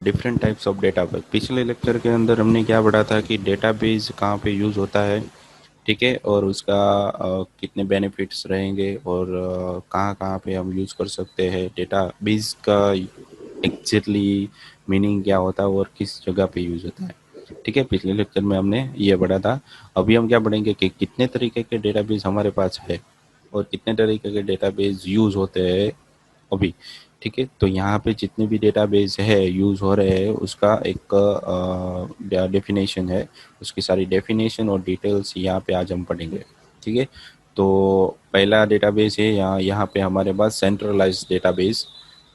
Different types of database. पिछले lecture के अंदर हमने क्या पढ़ा था कि डेटाबेस कहाँ पे यूज़ होता है, ठीक है, और उसका कितने बेनिफिट्स रहेंगे और कहाँ कहाँ पे हम यूज़ कर सकते हैं डेटाबेस का, एग्जैक्टली मीनिंग क्या होता है और किस जगह पे यूज़ होता है। ठीक है, पिछले लेक्चर में हमने ये पढ़ा था। अभी हम क्या पढ़ेंगे कि कितने तरीके के डेटाबेस हमारे पास है और कितने तरीके के डेटाबेस यूज़ होते हैं अभी। ठीक है, तो यहाँ पे जितने भी डेटाबेस है यूज़ हो रहे हैं उसका एक डेफिनेशन है, उसकी सारी डेफिनेशन और डिटेल्स यहाँ पे आज हम पढ़ेंगे। ठीक है, तो पहला डेटाबेस है यहाँ यहाँ पे हमारे पास सेंट्रलाइज्ड डेटाबेस।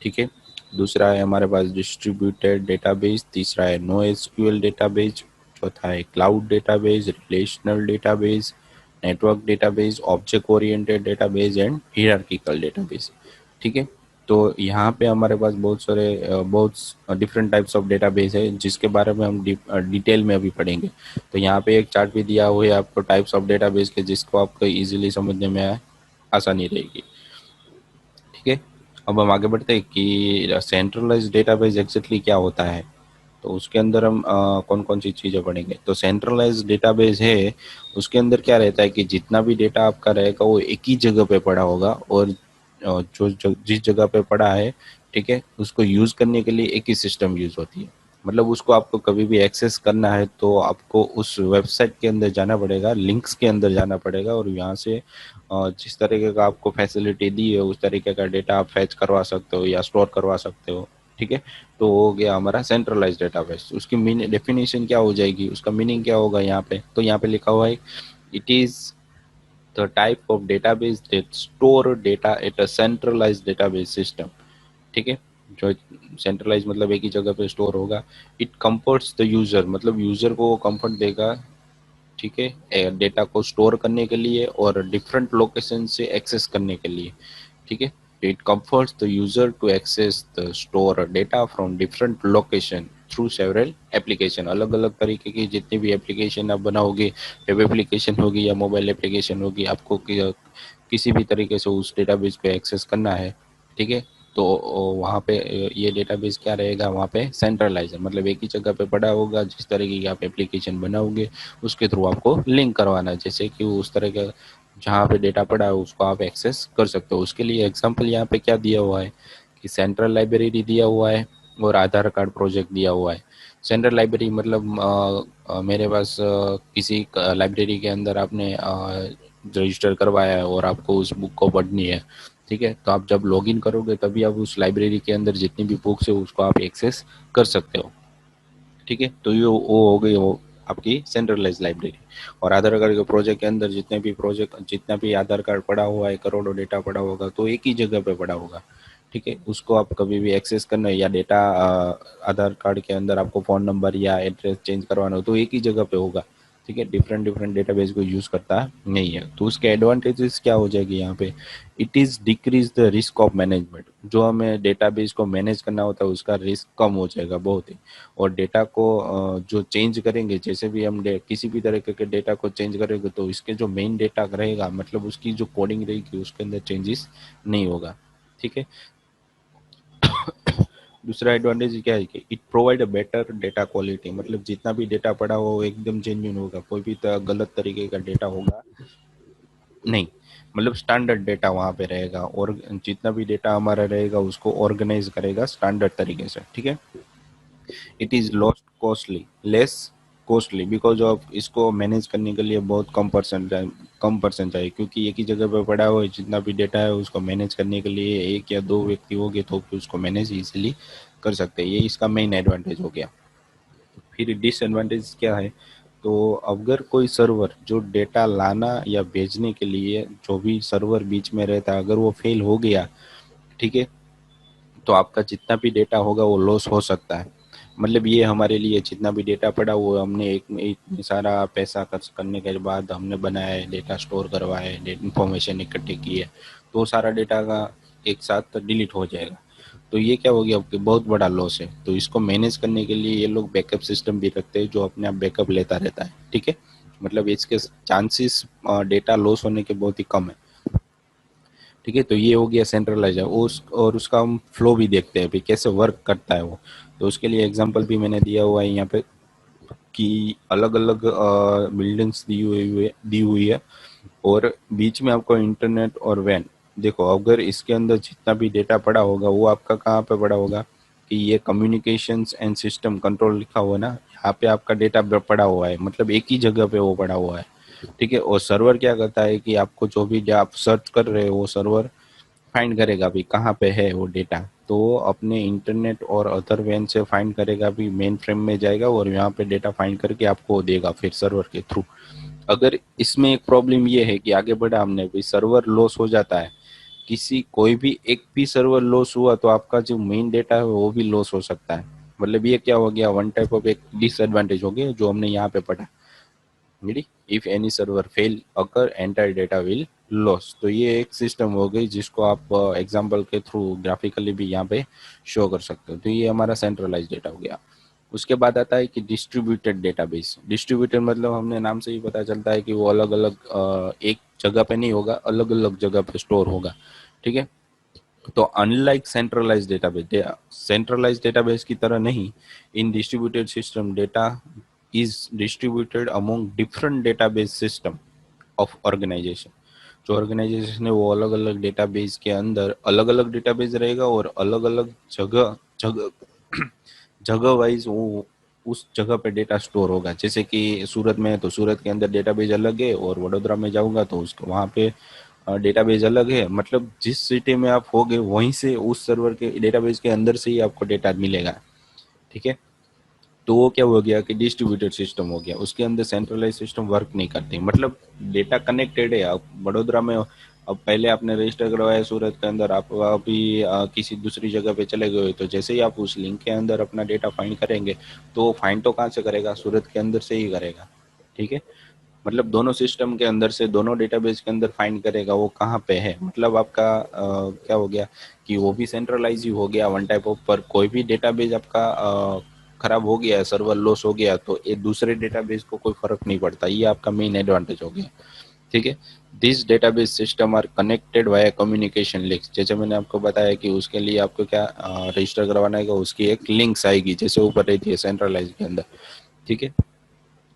ठीक है, दूसरा है हमारे पास डिस्ट्रीब्यूटेड डेटाबेस, तीसरा है नो एसक्यूएल डेटाबेस, चौथा है cloud database, relational database, network database, object oriented database and hierarchical database. ठीक है, तो यहाँ पे हमारे पास बहुत डिफरेंट टाइप्स ऑफ डेटाबेस है जिसके बारे में हम डिटेल में अभी पढ़ेंगे। तो यहाँ पे एक चार्ट भी दिया हुआ है आपको टाइप्स ऑफ डेटाबेस के, जिसको आपको इजीली समझने में आसानी रहेगी। ठीक है, अब हम आगे बढ़ते हैं कि सेंट्रलाइज्ड डेटाबेस एग्जैक्टली क्या होता है। तो उसके अंदर हम कौन कौन सी चीज़ें पढ़ेंगे। तो सेंट्रलाइज्ड डेटाबेस है, उसके अंदर क्या रहता है कि जितना भी डेटा आपका रहेगा वो एक ही जगह पे पड़ा होगा, और जिस जगह पे पड़ा है, ठीक है, उसको यूज़ करने के लिए एक ही सिस्टम यूज़ होती है। मतलब उसको आपको कभी भी एक्सेस करना है तो आपको उस वेबसाइट के अंदर जाना पड़ेगा, लिंक्स के अंदर जाना पड़ेगा, और यहाँ से जिस तरीके का आपको फैसिलिटी दी है उस तरीके का डेटा आप फैच करवा सकते हो या स्टोर करवा सकते हो। ठीक है, तो हो गया हमारा सेंट्रलाइज्ड डेटाबेस। उसकी मीनिंग डेफिनेशन क्या हो जाएगी, उसका मीनिंग क्या होगा यहाँ पे, तो यहाँ पे लिखा हुआ है it is the type of database that store data at a centralised database system. ठीक है, जो सेंट्रलाइज मतलब एक ही जगह पे स्टोर होगा। इट कंफर्ट्स द यूजर, मतलब यूजर को वो कंफर्ट देगा, ठीक है, डेटा को स्टोर करने के लिए और डिफरेंट लोकेशन से एक्सेस करने के लिए। ठीक है, it comforts the user to access the store data from different location through several application. अलग अलग तरीके की जितनी भी एप्लीकेशन आप बनाओगे, वेब एप्लीकेशन होगी या मोबाइल एप्लीकेशन होगी, आपको किसी भी तरीके से उस डेटाबेस को एक्सेस करना है। ठीक है, तो वहाँ पे ये डेटाबेस क्या रहेगा, वहाँ पे सेंट्रलाइजर, मतलब एक ही जगह पे पड़ा होगा। जिस तरीके की आप एप्लीकेशन बनाओगे उसके थ्रू आपको लिंक करवाना है, जैसे कि उस तरह का जहाँ पे डेटा पड़ा है उसको आप एक्सेस कर सकते हो। उसके लिए एग्जांपल यहाँ पे क्या दिया हुआ है कि सेंट्रल लाइब्रेरी दिया हुआ है और आधार कार्ड प्रोजेक्ट दिया हुआ है। सेंट्रल लाइब्रेरी मतलब मेरे पास किसी लाइब्रेरी के अंदर आपने रजिस्टर करवाया है और आपको उस बुक को पढ़नी है। ठीक है, तो आप जब लॉगिन करोगे तभी आप उस लाइब्रेरी के अंदर जितनी भी बुक्स है उसको आप एक्सेस कर सकते हो। ठीक है, तो ये वो हो गई वो आपकी सेंट्रलाइज लाइब्रेरी। और आधार कार्ड के प्रोजेक्ट के अंदर जितना भी आधार कार्ड पड़ा हुआ है, करोड़ों डेटा पड़ा होगा, तो एक ही जगह पे पड़ा होगा। ठीक है, उसको आप कभी भी एक्सेस करना है या डेटा आधार कार्ड के अंदर आपको फ़ोन नंबर या एड्रेस चेंज करवाना हो तो एक ही जगह पे होगा। ठीक है, डिफरेंट डिफरेंट डेटाबेस को यूज़ करता नहीं है। तो उसके एडवांटेजेस क्या हो जाएगी यहाँ पे, it is decrease the risk of management. जो हमें डेटाबेस को मैनेज करना होता है उसका रिस्क कम हो जाएगा बहुत ही। और डेटा को जो चेंज करेंगे, जैसे भी हम किसी भी तरह के डेटा को चेंज करेंगे तो इसके जो मेन डेटा रहेगा, मतलब उसकी जो कोडिंग रहेगी उसके अंदर चेंजेस नहीं होगा। ठीक है, दूसरा एडवांटेज क्या है कि it provide a better data quality, मतलब जितना भी डेटा पड़ा हो वो एकदम जेन्युइन होगा, कोई भी गलत तरीके का डेटा होगा नहीं, मतलब स्टैंडर्ड डेटा वहाँ पे रहेगा। और जितना भी डेटा हमारा रहेगा उसको ऑर्गेनाइज करेगा स्टैंडर्ड तरीके से। ठीक है, it is lost costly less costly because of इसको मैनेज करने के लिए बहुत कम पर्सन चाहिए, क्योंकि एक ही जगह पर पड़ा हुआ है, जितना भी डेटा है उसको मैनेज करने के लिए एक या दो व्यक्ति हो गए तो भी उसको मैनेज इजीली कर सकते हैं। ये इसका मेन एडवांटेज हो गया। फिर डिसएडवांटेज क्या है, तो अगर कोई सर्वर जो डेटा लाना या भेजने के लिए जो भी सर्वर बीच में रहता है अगर वो फेल हो गया, ठीक है, तो आपका जितना भी डेटा होगा वो लॉस हो सकता है। मतलब ये हमारे लिए जितना भी डेटा पड़ा वो हमने एक सारा पैसा खर्च करने के बाद हमने बनाया है, डेटा स्टोर करवाया है, इंफॉर्मेशन इकट्ठे की है, तो सारा डेटा का एक साथ डिलीट हो जाएगा। तो ये क्या हो गया कि बहुत बड़ा लॉस है। तो इसको मैनेज करने के लिए ये लोग बैकअप सिस्टम भी रखते हैं जो अपने आप बैकअप लेता रहता है। ठीक है, मतलब इसके चांसेस डेटा लॉस होने के बहुत ही कम है। ठीक है, तो ये हो गया सेंट्रलाइज है। और उसका हम फ्लो भी देखते हैं भाई कैसे वर्क करता है वो। तो उसके लिए एग्जांपल भी मैंने दिया हुआ है यहाँ पे कि अलग अलग बिल्डिंग्स दी हुई है और बीच में आपको इंटरनेट और वैन। देखो अगर इसके अंदर जितना भी डेटा पड़ा होगा वो आपका कहाँ पे पड़ा होगा कि ये कम्युनिकेशंस एंड सिस्टम कंट्रोल लिखा हुआ है ना, यहाँ पे आपका डेटा पड़ा हुआ है, मतलब एक ही जगह पे वो पड़ा हुआ है। ठीक है, और सर्वर क्या करता है कि आपको जो भी आप सर्च कर रहे हो वो सर्वर फाइंड करेगा भी कहाँ पे है वो डेटा, तो वो अपने इंटरनेट और अदर वेन से फाइंड करेगा भी, मेन फ्रेम में जाएगा और यहाँ पे डेटा फाइंड करके आपको देगा फिर सर्वर के थ्रू। अगर इसमें एक प्रॉब्लम ये है कि आगे बढ़ा हमने भी सर्वर लॉस हो जाता है, किसी कोई भी एक भी सर्वर लॉस हुआ तो आपका जो मेन डेटा है वो भी लॉस हो सकता है। मतलब ये क्या हो गया, वन टाइप ऑफ एक डिसएडवांटेज हो गया जो हमने यहाँ पे पढ़ा। मेरी if any server fail occur entire data will loss, तो ये एक सिस्टम हो गई जिसको आप एग्जांपल के थ्रू ग्राफिकली भी यहाँ पे शो कर सकते हो। तो ये हमारा सेंट्रलाइज डेटा हो गया। उसके बाद आता है कि डिस्ट्रीब्यूटेड डेटाबेस। डिस्ट्रीब्यूटेड मतलब हमने नाम से ही पता चलता है कि वो अलग अलग एक जगह पे नहीं होगा, अलग अलग जगह पे स्टोर होगा। ठीक है, तो unlike centralise database, centralise database की तरह नहीं, in distributed system data is distributed among different database system of organisation. जो ऑर्गेनाइजेशन है वो अलग अलग डेटाबेस के अंदर अलग अलग डेटाबेस रहेगा और अलग अलग जगह जगह जगह वाइज वो उस जगह पे डेटा स्टोर होगा। जैसे कि सूरत में है तो सूरत के अंदर डेटाबेस अलग है, और वडोदरा में जाऊंगा तो उसको वहाँ पे डेटाबेस अलग है। मतलब जिस सिटी में आप होगे वहीं से उस सर्वर के डेटाबेस के अंदर से ही आपको डेटा मिलेगा। ठीक है, तो वो क्या हो गया कि डिस्ट्रीब्यूटेड सिस्टम हो गया, उसके अंदर सेंट्रलाइज सिस्टम वर्क नहीं करती। मतलब डेटा कनेक्टेड है। अब बड़ोदरा में अब पहले आपने रजिस्टर करवाया सूरत के अंदर, आप अभी किसी दूसरी जगह पे चले गए तो जैसे ही आप उस लिंक के अंदर अपना डेटा फाइंड करेंगे तो फाइंड तो कहाँ से करेगा, सूरत के अंदर से ही करेगा। ठीक है, मतलब दोनों सिस्टम के अंदर से दोनों डेटाबेस के अंदर फाइंड करेगा वो कहाँ पे है। मतलब आपका क्या हो गया कि वो भी सेंट्रलाइज ही हो गया वन टाइप ऑफ। पर कोई भी डेटाबेस आपका खराब हो गया, सर्वर लॉस हो गया तो ये दूसरे डेटाबेस को कोई फर्क नहीं पड़ता। ये आपका मेन एडवांटेज हो गया। ठीक है, this database system are connected via communication links. जैसे मैंने आपको बताया कि उसके लिए आपको क्या रजिस्टर करवाना है, उसकी एक लिंक्स आएगी जैसे ऊपर रहती है सेंट्रलाइज के अंदर। ठीक है,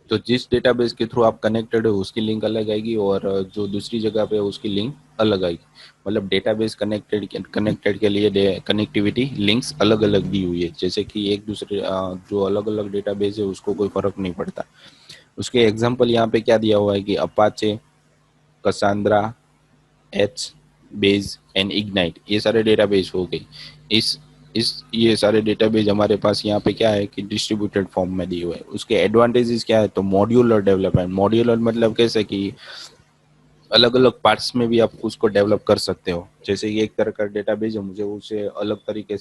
तो जिस डेटाबेस के थ्रू आप कनेक्टेड हो उसकी लिंक अलग आएगी और जो दूसरी जगह पे है उसकी लिंक अलग आएगी। मतलब डेटाबेस कनेक्टेड कनेक्टेड के लिए कनेक्टिविटी लिंक्स अलग अलग दी हुई है, जैसे कि एक दूसरे जो अलग अलग डेटाबेस है उसको कोई फर्क नहीं पड़ता। उसके एग्जांपल यहाँ पे क्या दिया हुआ है कि Apache, Cassandra, H base and Ignite, ये सारे डेटाबेस हो गए। इस ये सारे डेटाबेस हमारे पास यहाँ पे क्या है कि डिस्ट्रीब्यूटेड फॉर्म में दिए हुए है। उसके एडवांटेजेस क्या है, तो मॉड्यूलर डेवलपमेंट। मॉड्यूलर मतलब कैसे कि अलग अलग पार्ट्स में भी आप उसको डेवलप कर सकते हो। जैसे कि एक तरह का डेटाबेस है, मुझे उसे अलग तरीके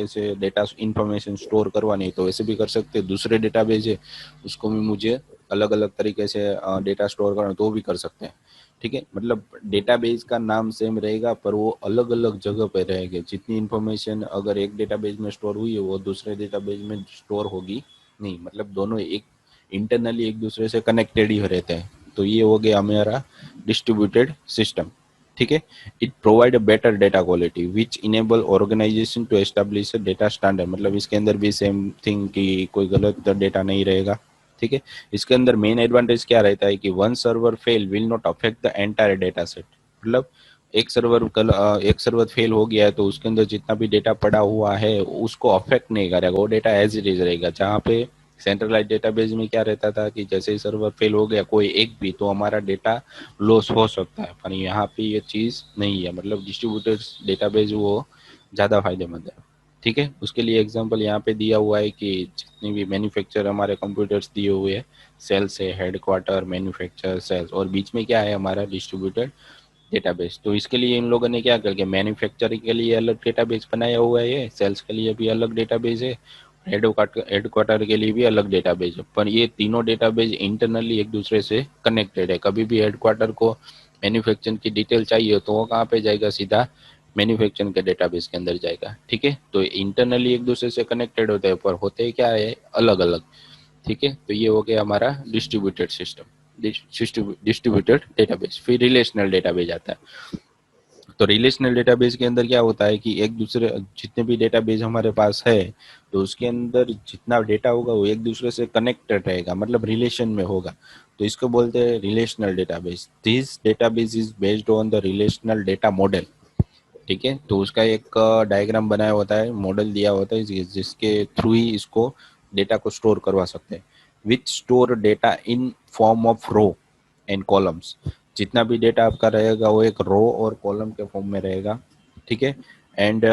से डेटा इंफॉर्मेशन स्टोर करवानी है तो वैसे भी कर सकते हैं। दूसरे डेटाबेस है उसको भी मुझे अलग अलग तरीके से डेटा स्टोर करना तो भी कर सकते हैं। ठीक है, मतलब डेटाबेस का नाम सेम रहेगा पर वो अलग अलग जगह पे रहेंगे। जितनी इन्फॉर्मेशन अगर एक डेटाबेस में स्टोर हुई है वो दूसरे डेटाबेस में स्टोर होगी नहीं। मतलब दोनों एक इंटरनली एक दूसरे से कनेक्टेड ही रहते हैं। तो ये हो गया हमारा डिस्ट्रीब्यूटेड सिस्टम। ठीक है, it provide a better data quality which enable organisation to establish a data standard. मतलब इसके अंदर भी सेम थिंग कि कोई गलत डेटा नहीं रहेगा। ठीक है, इसके अंदर मेन एडवांटेज क्या रहता है कि one server fail will not affect the entire data set. मतलब एक सर्वर फेल हो गया है तो उसके अंदर जितना भी डेटा पड़ा हुआ है उसको अफेक्ट नहीं करेगा, वो डेटा एज इट इज रहेगा। जहाँ पे सेंट्रलाइज डेटाबेस में क्या रहता था कि जैसे ही सर्वर फेल हो गया कोई एक भी तो हमारा डेटा लॉस हो सकता है, पर यहाँ पे ये चीज़ नहीं है। मतलब डिस्ट्रीब्यूटेड डेटाबेस वो ज़्यादा फायदेमंद है। ठीक है, उसके लिए एग्जांपल यहाँ पे दिया हुआ है कि जितनी भी मैन्युफैक्चर हमारे कंप्यूटर्स दिए हुए हैं, सेल्स है, हेडक्वार्टर, मैन्युफैक्चर, सेल्स, और बीच में क्या है हमारा डिस्ट्रीब्यूटेड डेटाबेस। तो इसके लिए इन लोगों ने क्या करके मैन्युफैक्चरिंग के लिए अलग डेटाबेस बनाया हुआ है, सेल्स के लिए भी अलग डेटाबेस है, हेडक्वार्टर के लिए भी अलग डेटाबेस है। पर ये तीनों डेटाबेस इंटरनली एक दूसरे से कनेक्टेड है। कभी भी हेडक्वार्टर को मैन्युफैक्चरिंग की डिटेल चाहिए तो वो कहाँ पे जाएगा, सीधा मैन्युफैक्चरिंग के डेटाबेस के अंदर जाएगा। ठीक है, तो इंटरनली एक दूसरे से कनेक्टेड होते हैं पर होते क्या है अलग अलग। ठीक है, तो ये हो गया हमारा डिस्ट्रीब्यूटेड सिस्टम, डिस्ट्रीब्यूटेड डेटाबेस। फिर रिलेशनल डेटाबेस आता है। तो रिलेशनल डेटाबेस के अंदर क्या होता है कि एक दूसरे जितने भी डेटाबेस हमारे पास है तो उसके अंदर जितना डेटा होगा वो एक दूसरे से कनेक्टेड रहेगा, मतलब रिलेशन में होगा, तो इसको बोलते हैं relational database. This database is based on the relational data model. ठीक है, तो उसका एक डायग्राम बनाया होता है, मॉडल दिया होता है जिसके थ्रू ही इसको डेटा को स्टोर करवा सकते हैं। Which store data in form of row and columns. जितना भी डेटा आपका रहेगा वो एक रो और कॉलम के फॉर्म में रहेगा। ठीक है, एंड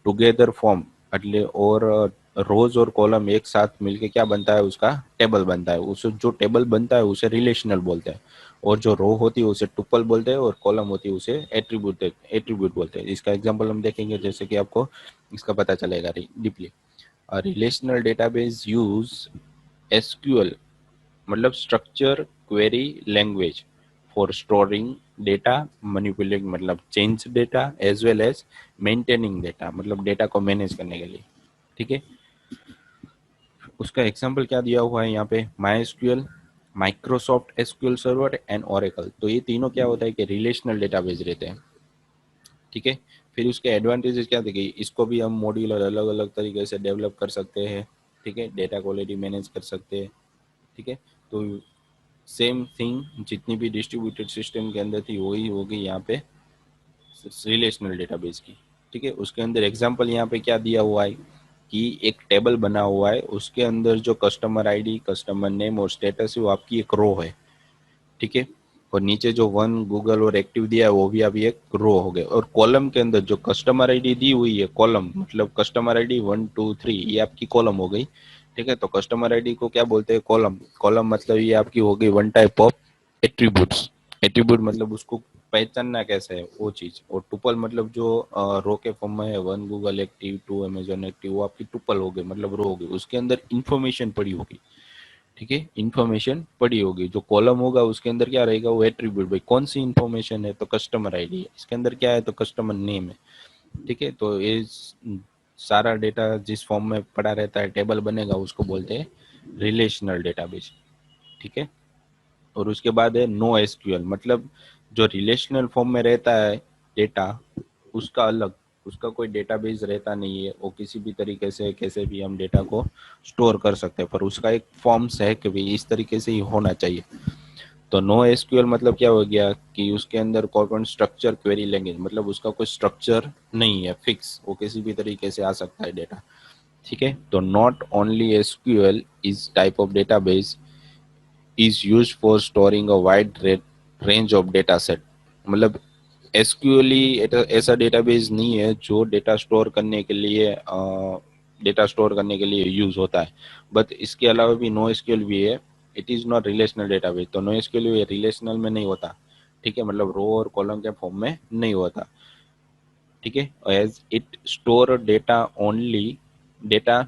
टुगेदर फॉर्म એટલે और रोज और कॉलम एक साथ मिलके क्या बनता है, उसका टेबल बनता है। उसे जो टेबल बनता है उसे रिलेशनल बोलते हैं, और जो रो होती है उसे टुपल बोलते हैं, और कॉलम होती है उसे एट्रीब्यूट बोलते हैं। इसका एग्जांपल हम देखेंगे जैसे कि आपको इसका पता चलेगा deeply. Relational database use SQL, मतलब structure query language, for storing data, manipulating मतलब change data, as well as maintaining data, मतलब डेटा को मैनेज करने के लिए। ठीक है, उसका एग्जांपल क्या दिया हुआ है यहाँ पे, my SQL, Microsoft SQL server and Oracle. तो ये तीनों क्या होता है कि रिलेशनल डेटाबेस रहते हैं। ठीक है, फिर उसके एडवांटेजेस क्या थे कि इसको भी हम मॉड्यूलर अलग अलग तरीके से डेवलप कर सकते हैं। ठीक है, डेटा क्वालिटी मैनेज कर सकते हैं। ठीक है, तो सेम थिंग जितनी भी डिस्ट्रीब्यूटेड सिस्टम के अंदर थी वही होगी यहाँ पे रिलेशनल डेटाबेस की। ठीक है, उसके अंदर एग्जांपल यहाँ पे क्या दिया हुआ है कि एक टेबल बना हुआ है, उसके अंदर जो कस्टमर आईडी, कस्टमर नेम और स्टेटस है वो आपकी एक रो है। ठीक है, और नीचे जो वन गूगल और एक्टिव दिया है वो भी अभी एक रो हो गए, और कॉलम के अंदर जो कस्टमर आईडी दी हुई है, कॉलम मतलब कस्टमर आईडी 1 2 3, ये आपकी कॉलम हो गई। ठीक है, तो कस्टमर आईडी को क्या बोलते हैं, कॉलम। कॉलम मतलब ये आपकी हो गई one type of attributes. Attribute मतलब उसको पहचानना कैसे है वो चीज, और टुपल मतलब जो रो के फॉर्म में है, one Google active, two Amazon active, वो आपकी टुपल हो गई, मतलब रो हो गई, उसके अंदर इंफॉर्मेशन पड़ी होगी। ठीक है, इंफॉर्मेशन पड़ी होगी। जो कॉलम होगा उसके अंदर क्या रहेगा, वो एट्रीब्यूट, भाई कौन सी इंफॉर्मेशन है, तो कस्टमर आईडी है, इसके अंदर क्या है तो कस्टमर नेम है। ठीक है, तो ये सारा डेटा जिस फॉर्म में पड़ा रहता है, टेबल बनेगा, उसको बोलते हैं रिलेशनल डेटाबेस। ठीक है, और उसके बाद है नो एसक्यूएल, मतलब जो रिलेशनल फॉर्म में रहता है डेटा, उसका अलग, उसका कोई डेटाबेस रहता नहीं है, वो किसी भी तरीके से कैसे भी हम डेटा को स्टोर कर सकते हैं, पर उसका एक फॉर्म्स है कि भाई इस तरीके से ही होना चाहिए। तो नो एसक्यूएल मतलब क्या हो गया कि उसके अंदर कोई स्ट्रक्चर क्वेरी लैंग्वेज, मतलब उसका कोई स्ट्रक्चर नहीं है फिक्स, वो किसी भी तरीके से आ सकता है डेटा। ठीक है, तो not only SQL is type of database is used for storing a wide range of data set। मतलब एसक्यूएल ही ऐसा डेटाबेस नहीं है जो डेटा स्टोर करने के लिए यूज होता है, बट इसके अलावा भी नो एसक्यूएल भी है। It is not relational database, तो नो एसक्यूएल भी रिलेशनल में नहीं होता। ठीक है, मतलब रो और कॉलम के फॉर्म में नहीं होता। ठीक है, as it store data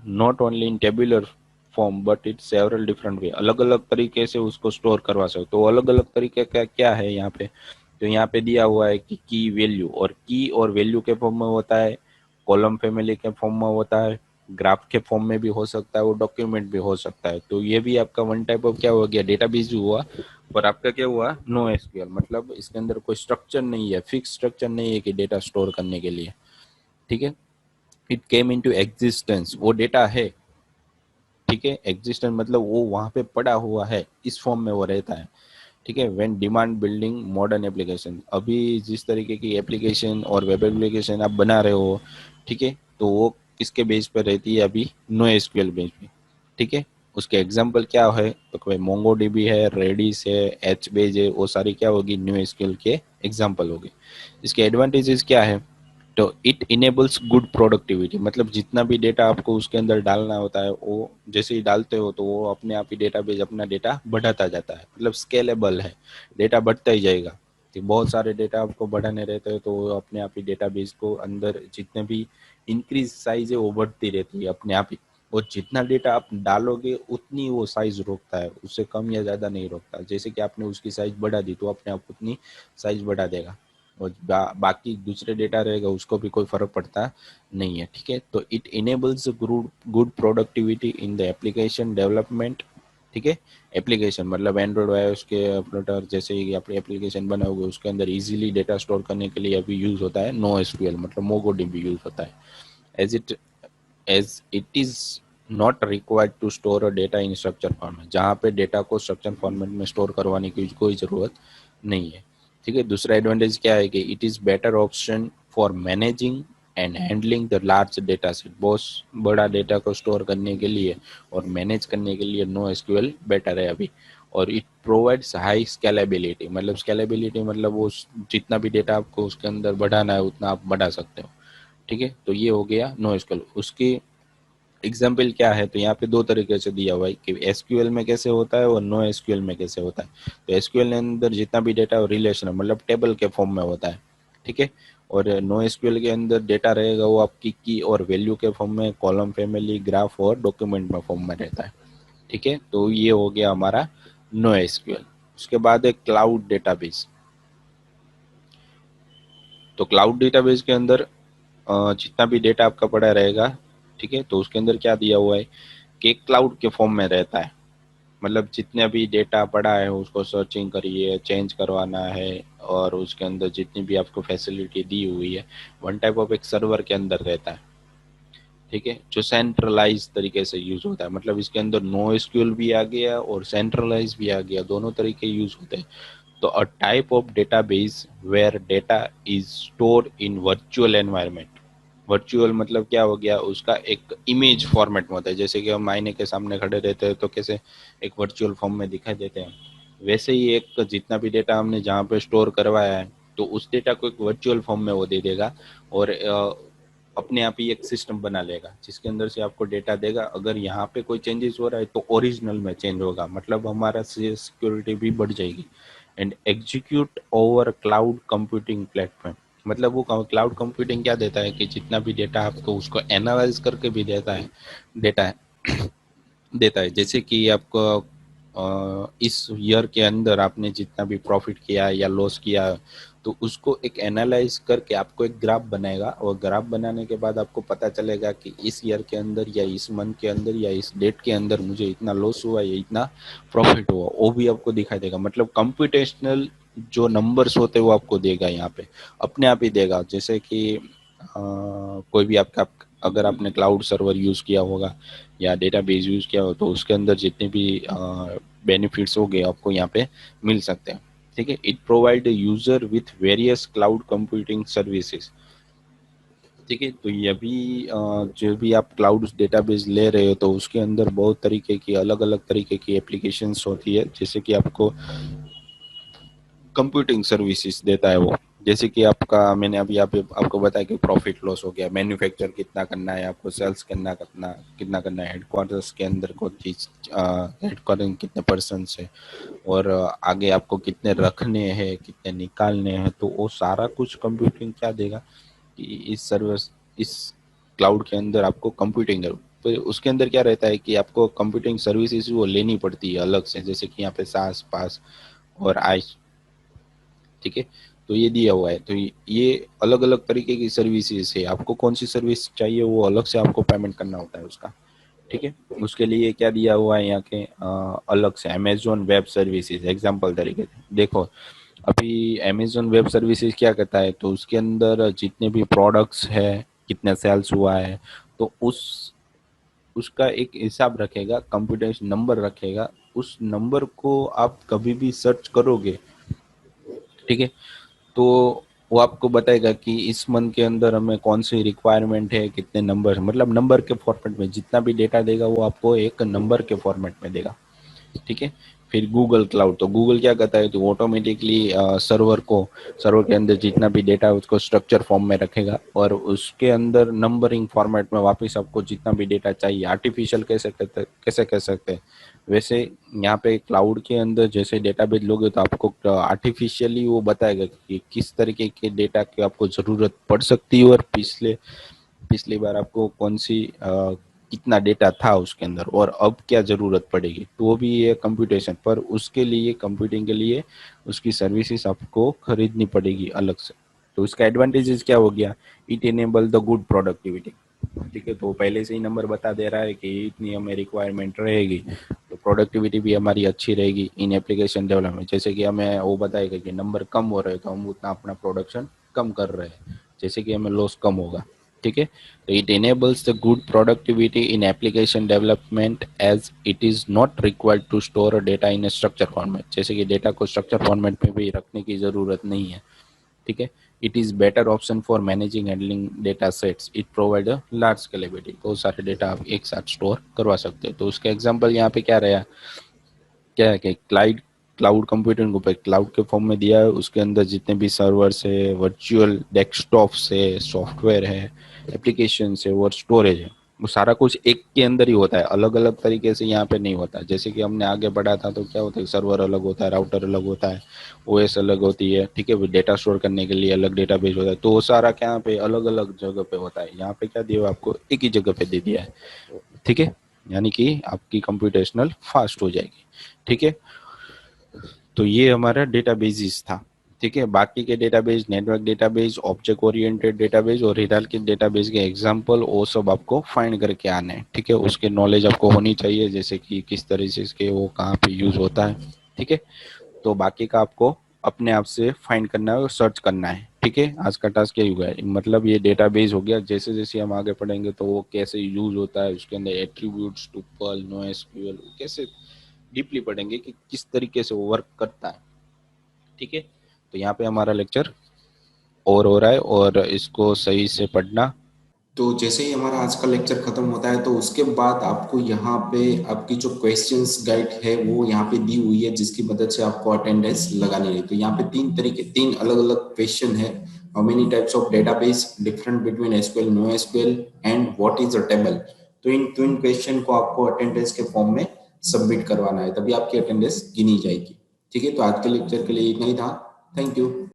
not only in tabular form but it several different way, अलग अलग तरीके से उसको स्टोर करवा सकते। तो अलग अलग तरीके का क्या है यहाँ पे, तो यहाँ पे दिया हुआ है कि की वैल्यू, और की और वैल्यू के फॉर्म में होता है, कॉलम फैमिली के फॉर्म में होता है, ग्राफ के फॉर्म में भी हो सकता है, वो डॉक्यूमेंट भी हो सकता है। तो ये भी आपका वन टाइप ऑफ क्या हो गया, डेटाबेस भी हुआ। पर आपका क्या हुआ, नो एसक्यूएल, मतलब इसके अंदर कोई स्ट्रक्चर नहीं है, फिक्स स्ट्रक्चर नहीं है कि डेटा स्टोर करने के लिए। ठीक है, इट केम इनटू एग्जिस्टेंस, वो डेटा है। ठीक है, एग्जिस्टेंस मतलब वो वहां पे पड़ा हुआ है, इस फॉर्म में वो रहता है। ठीक है, when demand building modern application, अभी जिस तरीके की एप्लीकेशन और वेब एप्लीकेशन आप बना रहे हो, ठीक है, तो वो किसके बेस पर रहती है, अभी नो एसक्यूएल बेस पे। ठीक है, उसके एग्जांपल क्या है, तो कोई मोंगो डीबी है, रेडिस है, एच बेज है, वो सारी क्या होगी, न्यू एसक्यूएल के एग्जांपल होगी। इसके एडवांटेजेस क्या है, तो इट इनेबल्स गुड प्रोडक्टिविटी, मतलब जितना भी डेटा आपको उसके अंदर डालना होता है वो जैसे ही डालते हो तो वो अपने आप ही डेटाबेस अपना डेटा बढ़ाता जाता है, मतलब स्केलेबल है, डेटा बढ़ता ही जाएगा। तो बहुत सारे डेटा आपको बढ़ाने रहते हैं तो वो अपने आप ही डेटाबेस को अंदर जितने भी इंक्रीज साइज है वो बढ़ती रहती है अपने आप ही। और जितना डेटा आप डालोगे उतनी वो साइज रोकता है, उससे कम या ज़्यादा नहीं रोकता। जैसे कि आपने उसकी साइज बढ़ा दी तो अपने आप उतनी साइज बढ़ा देगा, और बाकी दूसरे डेटा रहेगा उसको भी कोई फर्क पड़ता नहीं है। ठीक है, तो it enables good productivity in the application development. ठीक है। एप्लीकेशन मतलब एंड्रॉयड वायरस के फ्लटर जैसे ही आप एप्लीकेशन बनाओगे उसके अंदर इजीली डेटा स्टोर करने के लिए अभी यूज होता है नो एसक्यूएल मतलब मोंगोडीबी यूज होता है। As it as it is not required to store a data in structure format, जहाँ पे डेटा को स्ट्रक्चर फॉर्मेट में स्टोर करवाने की कोई ज़रूरत नहीं है। ठीक है। दूसरा एडवांटेज क्या है कि it is better option for managing and handling the large data set, बहुत बड़ा डेटा को स्टोर करने के लिए और मैनेज करने के लिए नो एसक्यूएल बेटर है अभी। और इट प्रोवाइड्स हाई स्केलेबिलिटी, मतलब स्केलेबिलिटी मतलब वो जितना भी डेटा आपको उसके अंदर बढ़ाना है उतना आप बढ़ा सकते हो। ठीक है। तो ये हो गया नो एसक्यूएल। उसकी एग्जाम्पल क्या है, तो यहाँ पे दो तरीके से दिया हुआ है कि एसक्यूएल में कैसे होता है और नो एसक्यूएल में कैसे होता है। तो एसक्यूएल के अंदर जितना भी डेटा रिलेशन मतलब टेबल के फॉर्म में होता है। ठीक है। और नो एसक्यूएल के अंदर डेटा रहेगा वो आपकी की और वैल्यू के फॉर्म में, कॉलम, फैमिली, ग्राफ और डॉक्यूमेंट में फॉर्म में रहता है। ठीक है। तो ये हो गया हमारा नो एसक्यूएल। उसके बाद है क्लाउड डेटाबेस। तो क्लाउड डेटाबेस के अंदर जितना भी डेटा आपका पड़ा रहेगा, ठीक है, तो उसके अंदर क्या दिया हुआ है कि क्लाउड के फॉर्म में रहता है। मतलब जितने भी डेटा पड़ा है उसको सर्चिंग करिए, चेंज करवाना है, और उसके अंदर जितनी भी आपको फैसिलिटी दी हुई है वन टाइप ऑफ एक सर्वर के अंदर रहता है। ठीक है। जो सेंट्रलाइज तरीके से यूज होता है, मतलब इसके अंदर नो एसक्यूएल भी आ गया और सेंट्रलाइज भी आ गया, दोनों तरीके यूज होते हैं। तो a type of database where data is store in virtual environment. Virtual मतलब क्या हो गया, उसका एक इमेज फॉर्मेट में होता है, जैसे कि हम आईने के सामने खड़े रहते हैं तो कैसे एक वर्चुअल फॉर्म में दिखाई देते हैं, वैसे ही एक जितना भी डेटा हमने जहाँ पे स्टोर करवाया है तो उस डेटा को एक वर्चुअल फॉर्म में वो दे देगा। और अपने आप ही एक सिस्टम बना लेगा जिसके अंदर से आपको डेटा देगा। अगर यहाँ पे कोई चेंजेस हो रहा है तो ओरिजिनल में चेंज होगा, मतलब हमारा सिक्योरिटी भी बढ़ जाएगी। And execute over cloud computing platform, मतलब वो क्लाउड कंप्यूटिंग क्या देता है कि जितना भी डेटा आपको उसको एनालाइज करके भी देता है देता है। जैसे कि आपको इस ईयर के अंदर आपने जितना भी प्रॉफिट किया या लॉस किया तो उसको एक एनालाइज करके आपको एक ग्राफ बनाएगा, और ग्राफ बनाने के बाद आपको पता चलेगा कि इस ईयर के अंदर या इस मंथ के अंदर या इस डेट के अंदर मुझे इतना लॉस हुआ या इतना प्रॉफिट हुआ, वो भी आपको दिखाई देगा। मतलब कंप्यूटेशनल जो नंबर्स होते हैं वो आपको देगा, यहाँ पे अपने आप ही देगा। जैसे कि कोई भी आपका अगर आपने क्लाउड सर्वर यूज़ किया होगा या डेटाबेस यूज़ किया हो तो उसके अंदर जितने भी बेनिफिट्स हो गए आपको यहाँ पे मिल सकते हैं। ठीक है। It provide user with various cloud computing services. ठीक है। तो ये भी जो भी आप क्लाउड डेटाबेस ले रहे हो तो उसके अंदर बहुत तरीके की अलग अलग तरीके की एप्लीकेशंस होती है, जैसे कि आपको कंप्यूटिंग सर्विसेज देता है वो। जैसे कि आपका मैंने अभी आपको बताया कि प्रॉफिट लॉस हो गया, मैन्युफैक्चर कितना करना है आपको, सेल्स कितना करना है, हेडक्वार्टर्स के अंदर कौन चीज, हेडक्वार्टर कितने पर्सन है, और आगे आपको कितने रखने हैं कितने निकालने हैं, तो वो सारा कुछ कंप्यूटिंग क्या देगा कि इस क्लाउड के अंदर आपको कंप्यूटिंग तो उसके अंदर क्या रहता है कि आपको कंप्यूटिंग सर्विसेज वो लेनी पड़ती है अलग से, जैसे कि यहाँ पे सास पास और आई। ठीक है। तो ये दिया हुआ है। तो ये अलग अलग तरीके की सर्विसेज है, आपको कौन सी सर्विस चाहिए वो अलग से आपको पेमेंट करना होता है उसका। ठीक है। उसके लिए क्या दिया हुआ है यहाँ के अलग से अमेजोन वेब सर्विसेज एग्जाम्पल तरीके से देखो। अभी अमेजोन वेब सर्विसेज क्या करता है, तो उसके अंदर जितने भी प्रोडक्ट्स है, कितने सेल्स हुआ है, तो उसका एक हिसाब रखेगा, कंप्यूटेशन नंबर रखेगा। उस नंबर को आप कभी भी सर्च करोगे, ठीक है, तो वो आपको बताएगा कि इस मंथ के अंदर हमें कौन सी रिक्वायरमेंट है, कितने नंबर, मतलब नंबर के फॉर्मेट में जितना भी डेटा देगा वो आपको एक नंबर के फॉर्मेट में देगा। ठीक है। फिर गूगल क्लाउड, तो गूगल क्या करता है, तो ऑटोमेटिकली सर्वर के अंदर जितना भी डेटा है उसको स्ट्रक्चर फॉर्म में रखेगा और उसके अंदर नंबरिंग फॉर्मेट में वापस आपको जितना भी डेटा चाहिए, आर्टिफिशियल कैसे कह सकते हैं वैसे यहाँ पे क्लाउड के अंदर जैसे डेटाबेस लोगे तो आपको आर्टिफिशियली वो बताएगा कि किस तरीके के डेटा की आपको ज़रूरत पड़ सकती है, और पिछली बार आपको कौन सी कितना डेटा था उसके अंदर और अब क्या ज़रूरत पड़ेगी, तो वो भी है कंप्यूटेशन। पर उसके लिए कंप्यूटिंग के लिए उसकी सर्विसेज आपको खरीदनी पड़ेगी अलग से। तो इसका एडवांटेजेस क्या हो गया, it enable the good productivity. ठीक है। तो पहले से ही नंबर बता दे रहा है कि इतनी हमें रिक्वायरमेंट रहेगी, तो प्रोडक्टिविटी भी हमारी अच्छी रहेगी इन एप्लीकेशन डेवलपमेंट। जैसे कि हमें वो बताएगा कि नंबर कम हो रहे हैं तो हम उतना अपना प्रोडक्शन कम कर रहे हैं, जैसे कि हमें लॉस कम होगा। ठीक है, तो it enables the good productivity in application development as it is not required to store data in structure format. जैसे कि डेटा को स्ट्रक्चर फॉर्मेट में भी रखने की ज़रूरत नहीं है। ठीक है, it is better option for managing handling data sets, it provide a large scalability. बहुत सारे डेटा आप एक साथ स्टोर करवा सकते हैं। तो उसका एग्जांपल यहाँ पे क्या रहा, क्या है कि क्लाउड कंप्यूटिंग को क्लाउड के फॉर्म में दिया है, उसके अंदर जितने भी सर्वर्स है, वर्चुअल डेस्कटॉप्स है, सॉफ्टवेयर है, एप्लीकेशन है और स्टोरेज है, वो सारा कुछ एक के अंदर ही होता है, अलग अलग तरीके से यहाँ पे नहीं होता। जैसे कि हमने आगे बढ़ा था तो क्या होता है, सर्वर अलग होता है, राउटर अलग होता है, ओएस अलग होती है। ठीक है, डेटा स्टोर करने के लिए अलग डेटाबेस होता है, तो वो सारा क्या पे अलग अलग जगह पे होता है। यहाँ पे क्या दिया आपको, एक ही जगह पे दे दिया है। ठीक है, यानी कि आपकी कंप्यूटेशनल फास्ट हो जाएगी। ठीक है, तो ये हमारा डेटाबेसिस था। ठीक है, बाकी के database, network database, object oriented database और हिरार्की डेटाबेस के एग्जांपल, वो सब आपको फाइंड करके आने हैं। ठीक है, उसके नॉलेज आपको होनी चाहिए, जैसे कि किस तरह से इसके वो कहाँ पे यूज होता है। ठीक है, तो बाकी का आपको अपने आप से फाइंड करना है और सर्च करना है। ठीक है, आज का टास्क यही हुआ है, मतलब ये डेटाबेस हो गया। जैसे जैसे हम आगे पढ़ेंगे तो वो कैसे यूज होता है, उसके अंदर एट्रीब्यूट्स, टुपल, नोएसक्यूएल, कैसे डीपली पढ़ेंगे कि किस तरीके से वो वर्क करता है। ठीक है, तो यहाँ पे हमारा लेक्चर और हो रहा है और इसको सही से पढ़ना। तो जैसे ही हमारा आज का लेक्चर खत्म होता है तो उसके बाद आपको यहाँ पे आपकी जो क्वेश्चंस गाइड है वो यहाँ पे दी हुई है, जिसकी मदद से आपको अटेंडेंस लगानी है। तो यहाँ पे तीन अलग अलग क्वेश्चन है। How many types of database, different between SQL, no SQL and what is a table. तो इन तीन क्वेश्चन को आपको अटेंडेंस के फॉर्म में सबमिट करवाना है, तभी आपकी अटेंडेंस गिनी जाएगी। ठीक है, तो आज के लेक्चर के लिए इतना ही था। Thank you.